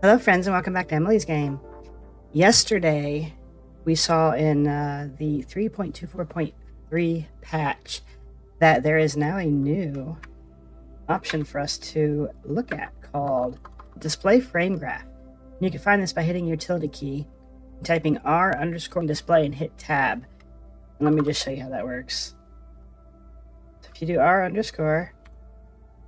Hello friends and welcome back to Emily's Game. Yesterday we saw in the 3.24.3 patch that there is now a new option for us to look at called Display FrameGraph. You can find this by hitting utility key, typing R_display and hit tab. And let me just show you how that works. So if you do R_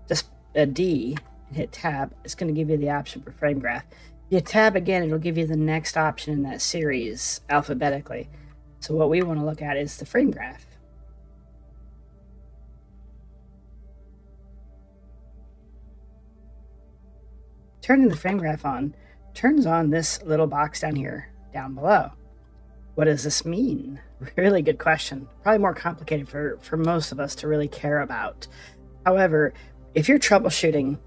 just a D and hit tab, it's going to give you the option for FrameGraph. If you tab again, it'll give you the next option in that series alphabetically. So what we want to look at is the FrameGraph. Turning the FrameGraph on turns on this little box down here, down below. What does this mean? Really good question. Probably more complicated for most of us to really care about. However, if you're troubleshooting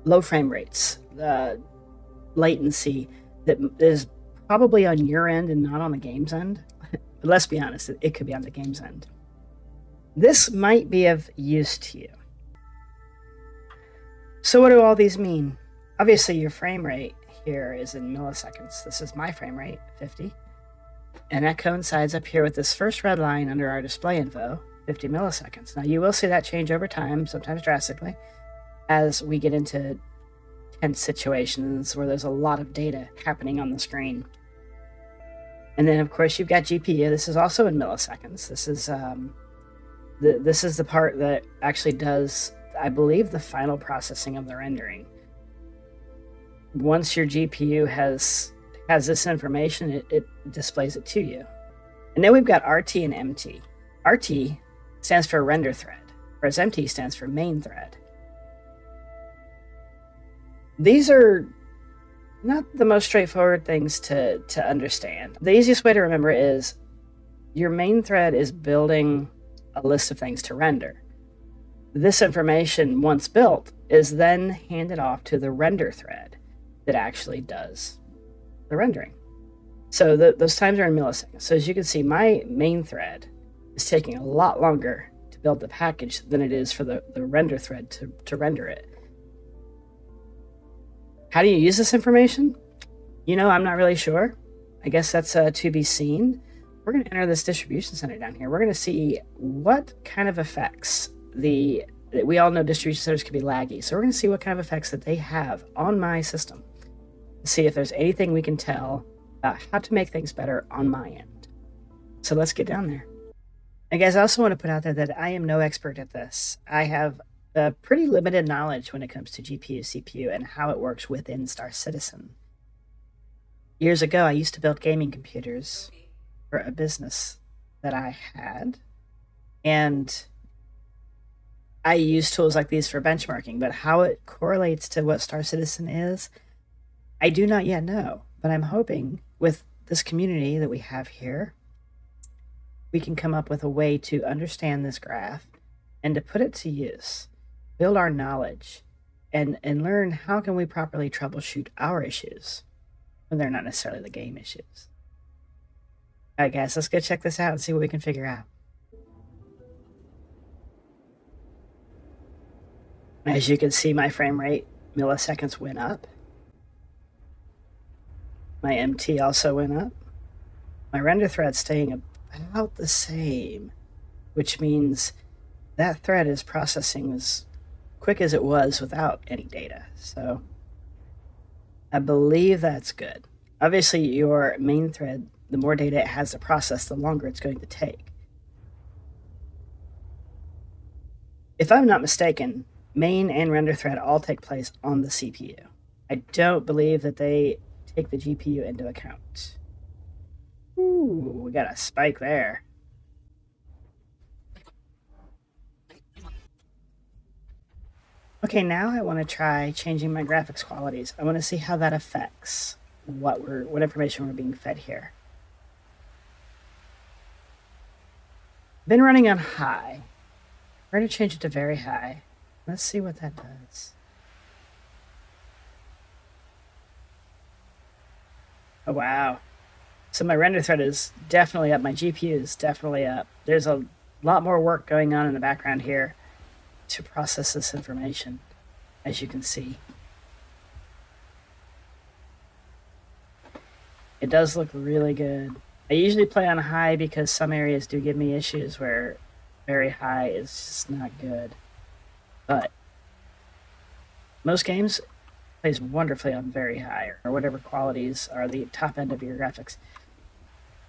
low frame rates, latency that is probably on your end and not on the game's end, but let's be honest, it could be on the game's end. This might be of use to you. So what do all these mean? Obviously your frame rate here is in milliseconds. This is my frame rate, 50. And that coincides up here with this first red line under our display info, 50 milliseconds. Now you will see that change over time, sometimes drastically, as we get into tense situations where there's a lot of data happening on the screen. And then of course you've got GPU. This is also in milliseconds. This is the part that actually does, I believe, the final processing of the rendering. Once your GPU has this information, it displays it to you. And then we've got RT and MT. RT stands for render thread, whereas MT stands for main thread. These are not the most straightforward things to understand. The easiest way to remember is your main thread is building a list of things to render. This information, once built, is then handed off to the render thread that actually does the rendering. So those times are in milliseconds. So as you can see, my main thread is taking a lot longer to build the package than it is for the render thread to render it. How do you use this information? You know, I'm not really sure. I guess that's to be seen. We're going to enter this distribution center down here. We're going to see what kind of effects we all know distribution centers can be laggy. So we're going to see what kind of effects that they have on my system. See if there's anything we can tell about how to make things better on my end. So let's get down there. And guys, I also want to put out there that I am no expert at this. I have a pretty limited knowledge when it comes to GPU, CPU, and how it works within Star Citizen. Years ago, I used to build gaming computers for a business that I had, and I use tools like these for benchmarking, but how it correlates to what Star Citizen is, I do not yet know. But I'm hoping with this community that we have here, we can come up with a way to understand this graph and to put it to use, build our knowledge, and learn how can we properly troubleshoot our issues when they're not necessarily the game issues. All right, guys, let's go check this out and see what we can figure out. As you can see, my frame rate, milliseconds, went up. My MT also went up. My render thread staying about the same, which means that thread is processing as quick as it was without any data. So I believe that's good. Obviously, your main thread, the more data it has to process, the longer it's going to take. If I'm not mistaken, main and render thread all take place on the CPU. I don't believe that they take the GPU into account. Ooh, we got a spike there. Okay, now I want to try changing my graphics qualities. I want to see how that affects what information we're being fed here. Been running on high. We're going to change it to very high. Let's see what that does. Oh, wow. So my render thread is definitely up. My GPU is definitely up. There's a lot more work going on in the background here to process this information, as you can see. It does look really good. I usually play on high because some areas do give me issues where very high is just not good. But most games plays wonderfully on very high or whatever qualities are the top end of your graphics.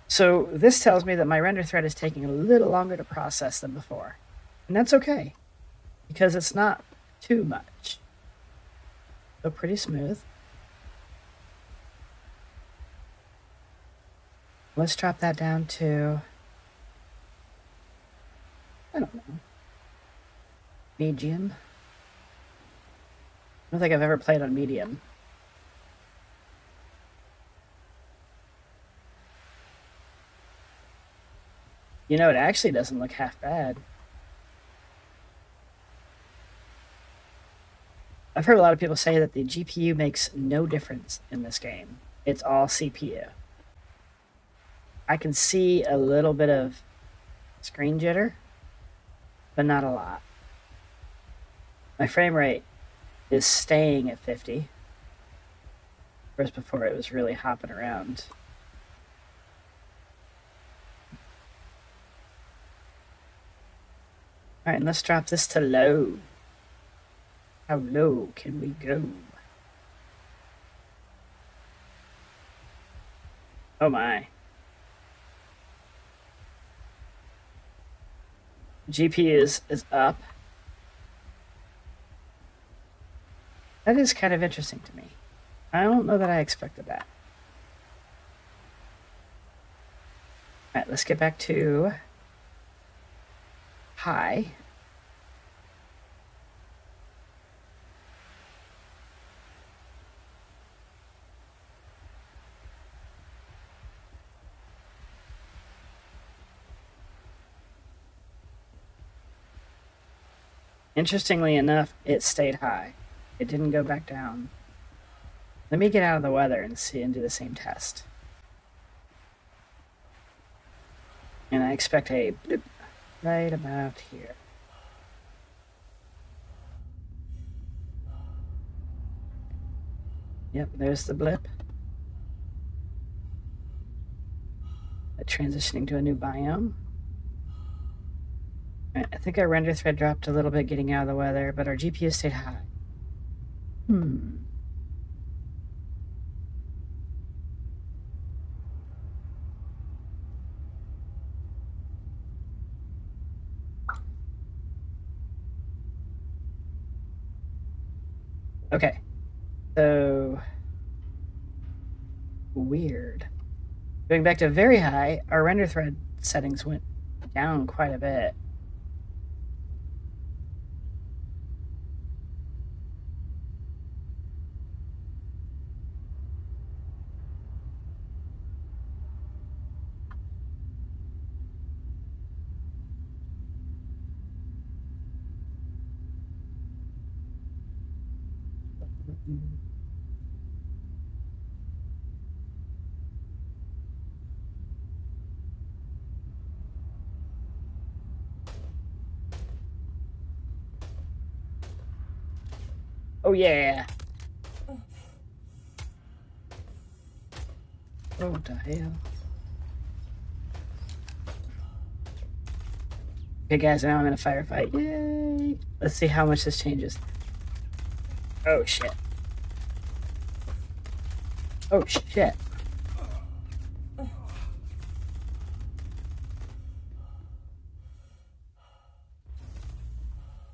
So this tells me that my render thread is taking a little longer to process than before. And that's okay, because it's not too much. So pretty smooth. Let's drop that down to, I don't know, medium. I don't think I've ever played on medium. You know, it actually doesn't look half bad. I've heard a lot of people say that the GPU makes no difference in this game. It's all CPU. I can see a little bit of screen jitter, but not a lot. My frame rate is staying at 50, whereas before it was really hopping around. All right, and let's drop this to low. How low can we go? Oh my. GPU is up. That is kind of interesting to me. I don't know that I expected that. All right, let's get back to high. Interestingly enough, it stayed high. It didn't go back down. Let me get out of the weather and see and do the same test. And I expect a bloop right about here. Yep, there's the blip. Transitioning to a new biome. I think our render thread dropped a little bit getting out of the weather, but our GPU stayed high. Okay, so weird. Going back to very high, our render thread settings went down quite a bit. Oh yeah. Oh, what the hell? Okay, guys, now I'm in a firefight. Yay! Let's see how much this changes. Oh, shit. Oh, shit.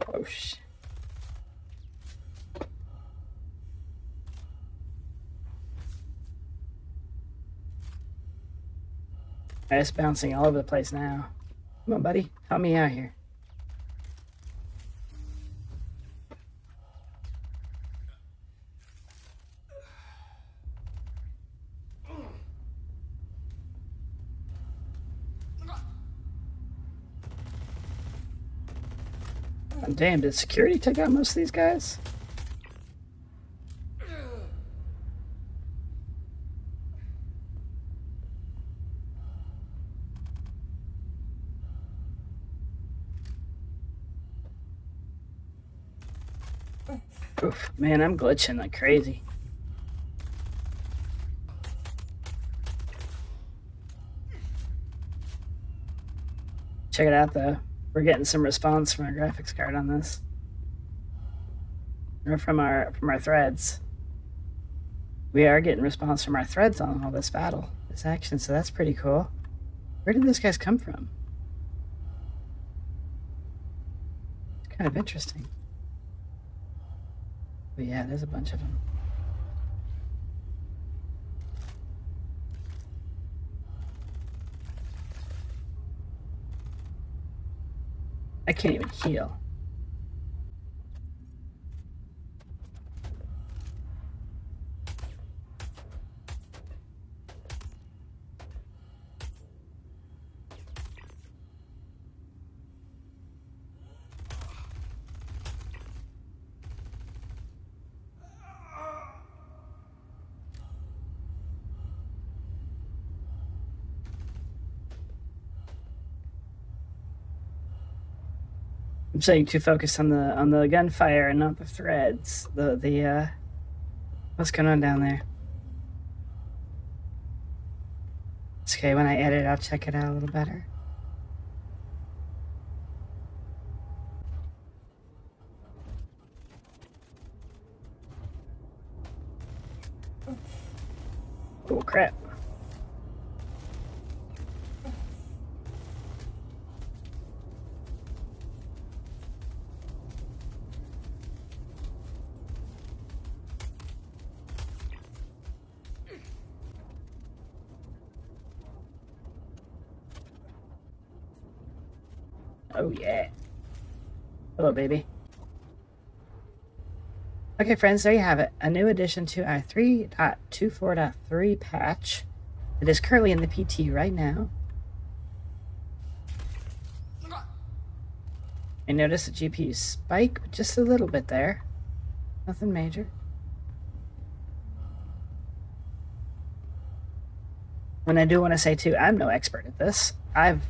Oh, shit. It's bouncing all over the place now. Come on, buddy. Help me out here. Oh, damn, did security take out most of these guys? Oof, man, I'm glitching like crazy. Check it out though. We're getting some response from our graphics card on this. Or from our threads. We are getting response from our threads on all this battle, this action, so that's pretty cool. Where did those guys come from? It's kind of interesting. But yeah, there's a bunch of them. I can't even heal. I'm saying too focused on the gunfire and not the threads. What's going on down there? It's okay, when I edit, I'll check it out a little better. Oh crap. Oh yeah. Hello, baby. Okay, friends, there you have it. A new addition to our 3.24.3 patch. It is currently in the PT right now. I noticed the GPU spike just a little bit there. Nothing major. And I do want to say too, I'm no expert at this. I've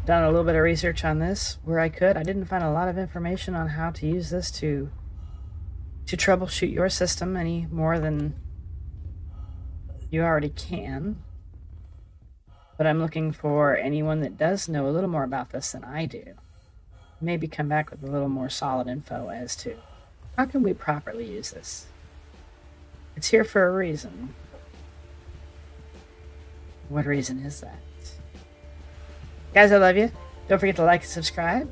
done a little bit of research on this where I could. I didn't find a lot of information on how to use this to troubleshoot your system any more than you already can. But I'm looking for anyone that does know a little more about this than I do. Maybe come back with a little more solid info as to how can we properly use this. It's here for a reason. What reason is that? Guys, I love you. Don't forget to like and subscribe.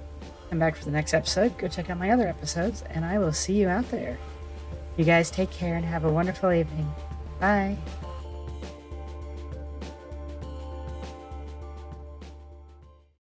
Come back for the next episode. Go check out my other episodes, and I will see you out there. You guys take care and have a wonderful evening. Bye.